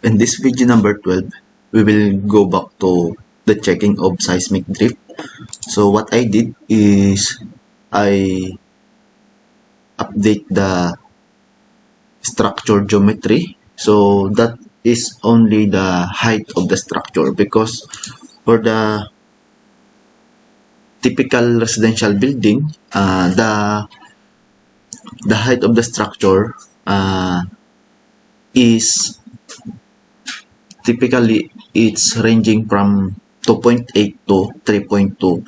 In this video number 12, we will go back to the checking of seismic drift. So what I did is I update the structure geometry. So that is only the height of the structure, because for the typical residential building, the height of the structure is typically it's ranging from 2.8 to 3.2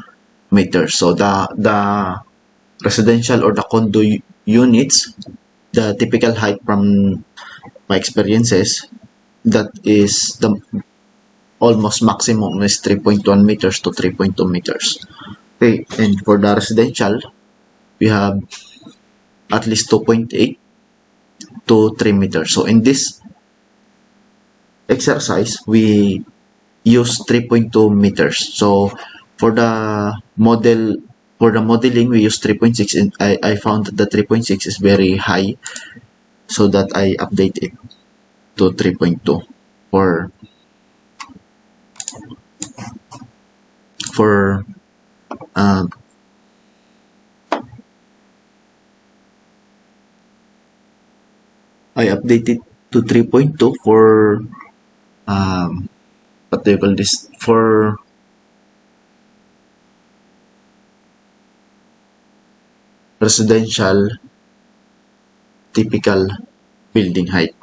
meters. So the residential or the condo units, the typical height from my experiences, that is the almost maximum is 3.1 meters to 3.2 meters. Okay, and for the residential, we have at least 2.8 to 3 meters. So in this exercise, we use 3.2 meters. So for the modeling, we use 3.6, and I found that the 3.6 is very high, so that I update it to 3.2 for I updated to 3.2 for what do you call this, for residential typical building height.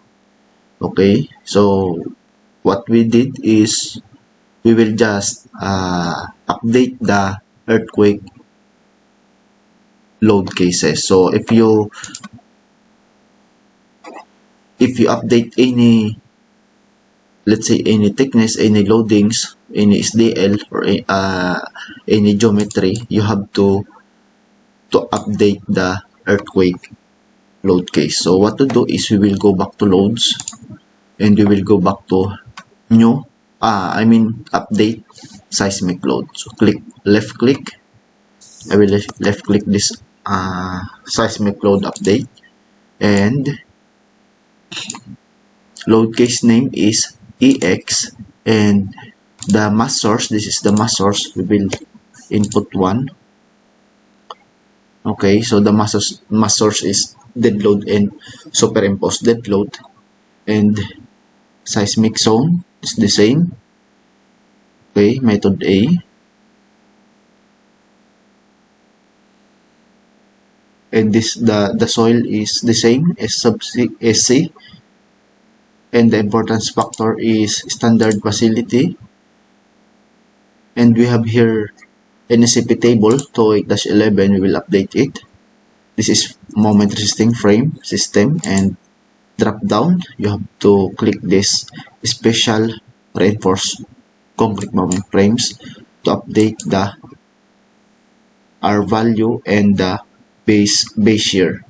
Okay, so what we did is we will just update the earthquake load cases. So if you update any, let's say any thickness, any loadings, any SDL, or any geometry, you have to update the earthquake load case. So what to do is we will go back to loads, and we will go back to new update seismic load. So left click, I will left click this seismic load update, and load case name is EX, and the mass source, this is the mass source, we will input 1. Okay, so the mass source is dead load and superimposed dead load, and seismic zone is the same. Okay, method A, and this the soil is the same as sub SC, and the importance factor is standard facility, and we have here NSCP table 28-11. We will update it. This is moment resisting frame system, and drop down you have to click this special reinforced concrete moment frames to update the R value and the base shear.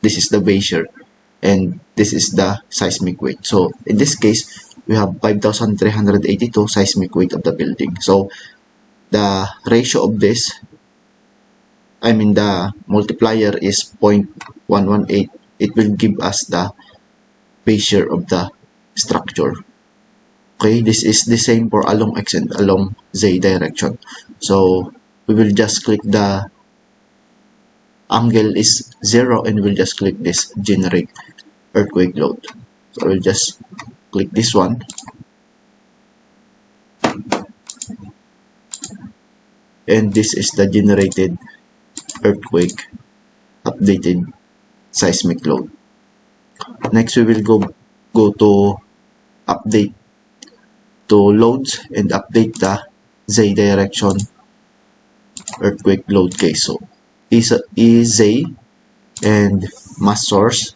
This is the base shear, and this is the seismic weight. So in this case, we have 5,382 seismic weight of the building. So the ratio of this, the multiplier is 0.118. It will give us the base shear of the structure. Okay, this is the same for along X and along Z direction. So we will just click the angle is 0, and we'll just click this generate earthquake load. So we'll just click this one, and this is the generated earthquake updated seismic load. Next, we will go to update to loads and update the Z direction earthquake load case. So EZ and mass source.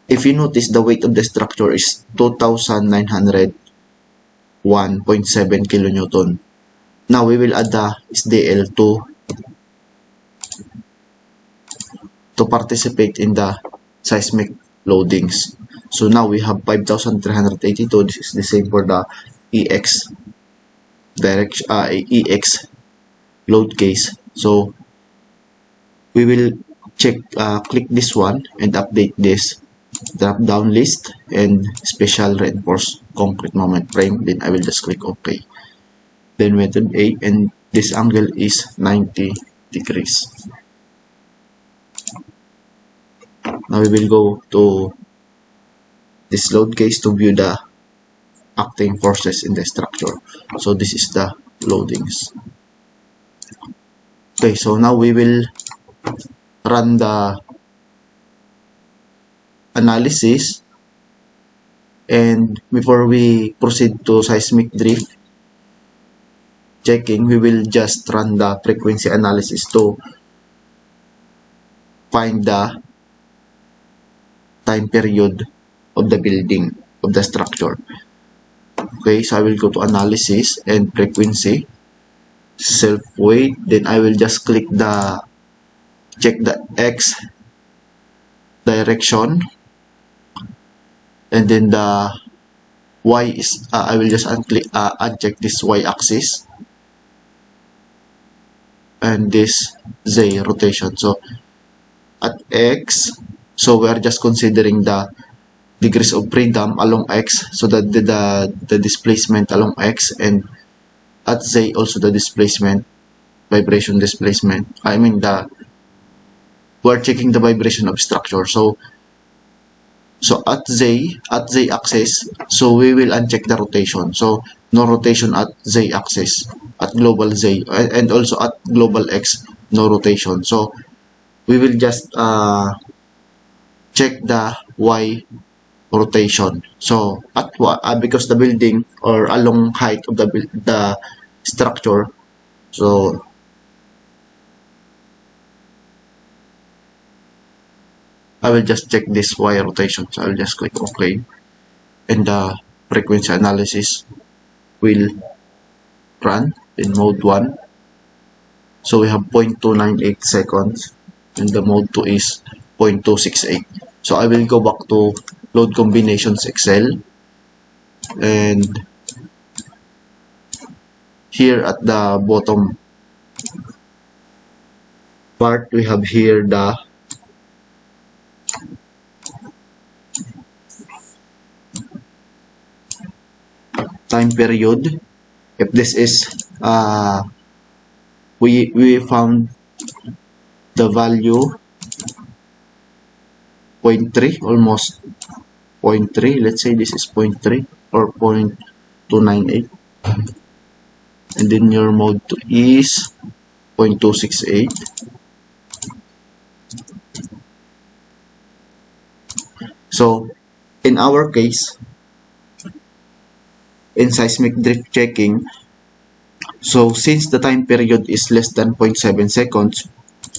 If you notice, the weight of the structure is 2,901.7 kilonewton. Now we will add the SDL to participate in the seismic loadings. So now we have 5,382. This is the same for the EX direction, EX load case. So we will check, click this one and update this drop down list and special reinforced concrete moment frame. Then I will just click OK. Then method A, and this angle is 90 degrees. Now we will go to this load case to view the acting forces in the structure. So this is the loadings. Okay, so now we will run the analysis, and before we proceed to seismic drift checking, we will just run the frequency analysis to find the time period of the building, of the structure. Okay, so I will go to analysis and frequency, self weight, then I will just click the check the X direction, and then the Y is I will just uncheck this Y axis and this Z rotation. So at X, so we are just considering the degrees of freedom along X, so that the displacement along X, and at Z also the displacement, vibration displacement. I mean we're checking the vibration of structure. So at Z axis, so we will uncheck the rotation. So no rotation at Z axis, at global Z, and also at global X, no rotation. So we will just check the Y rotation. So at because the building or along height of the structure, so I will just check this Y rotation. So I'll just click OK, and the frequency analysis will run in mode 1. So we have 0.298 seconds, and the mode 2 is 0.268. So I will go back to load combinations Excel, and here at the bottom part we have here the time period. If this is we found the value 0.3, almost 0.3. Let's say this is 0.3 or 0.298, and then your mode 2 is 0.268. So in our case, in seismic drift checking, so since the time period is less than 0.7 seconds,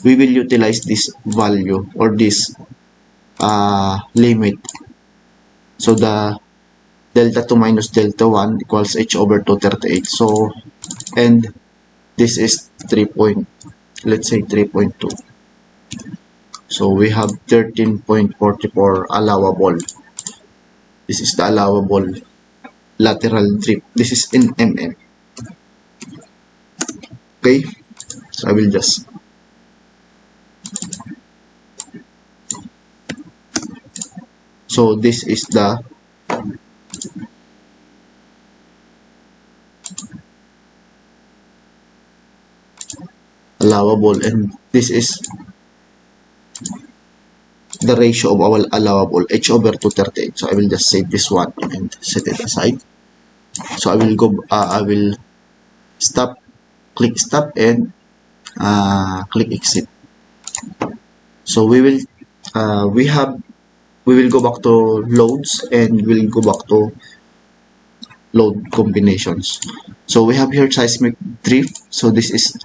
we will utilize this value or this limit. So the delta 2 minus delta 1 equals h over 238. So, and this is 3 point, let's say 3.2. So we have 13.44 allowable. This is the allowable lateral drift. This is in mm. Okay, so I will just so this is the allowable, and this is the ratio of our allowable, h over 238. So I will just save this one and set it aside. So I will go I will stop, click stop, and click exit. So we will go back to loads, and we'll go back to load combinations. So we have here seismic drift. So this is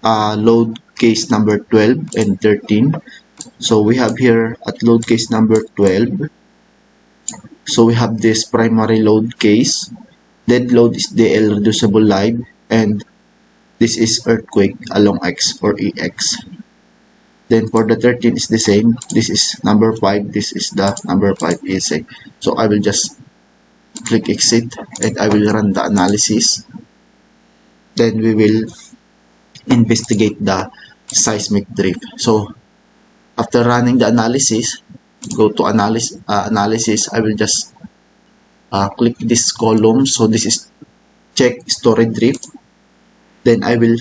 load case number 12 and 13. So we have here at load case number 12, so we have this primary load case. Dead load is DL reducible live, and this is earthquake along X or EX. Then for the 13 is the same. This is number 5. This is the number 5 ESA. So I will just click exit, and I will run the analysis. Then we will investigate the seismic drift. So after running the analysis, go to analysis, I will just click this column. So this is check story drift. Then I will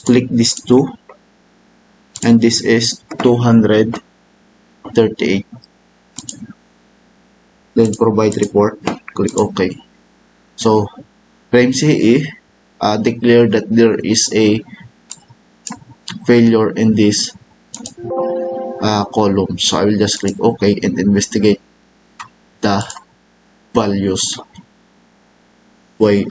click this two, and this is 238. Then provide report, click OK. So FrameCE declared that there is a failure in this column. So I will just click OK and investigate the values. Why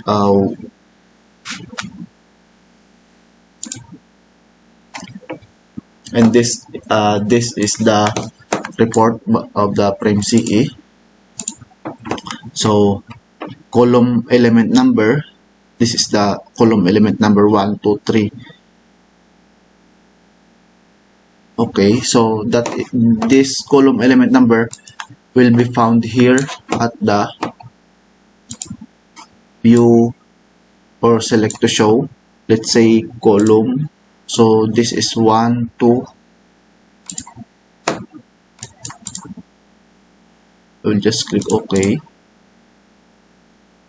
and this is the report of the FrameCE. So column element number, this is the column element number 1, 2, 3. Okay, so that this column element number will be found here at the view or select to show. Let's say column. So this is 1, 2. We'll just click OK.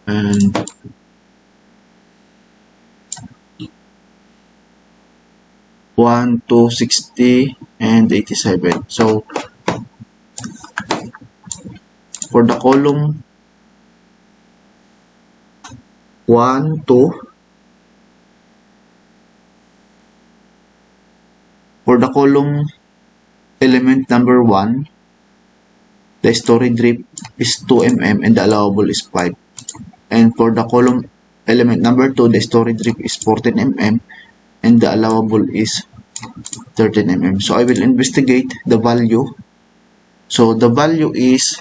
And one, 2, 60, and 87. So for the column 1, 2, for the column element number 1, the story drift is 2 mm and the allowable is 5. And for the column element number 2, the story drift is 14 mm and the allowable is 13 mm. So I will investigate the value. So the value is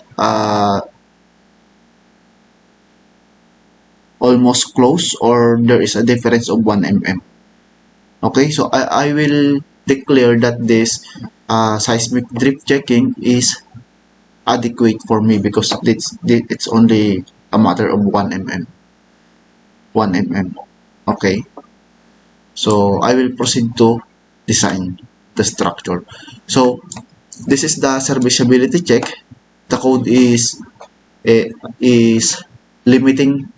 almost close, or there is a difference of 1 mm. Okay, so I will declare that this seismic drift checking is adequate for me because it's only a matter of 1 mm. 1 mm. Okay, so I will proceed to design the structure. So this is the serviceability check. The code is limiting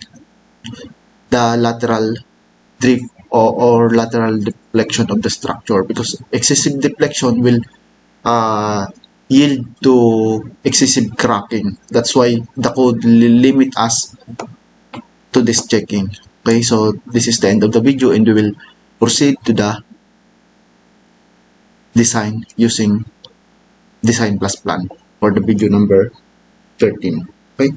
the lateral drift or lateral deflection of the structure, because excessive deflection will yield to excessive cracking. That's why the code limit us to this checking. Okay, so this is the end of the video, and we will proceed to the design using design plus plan for the video number 13. Okay.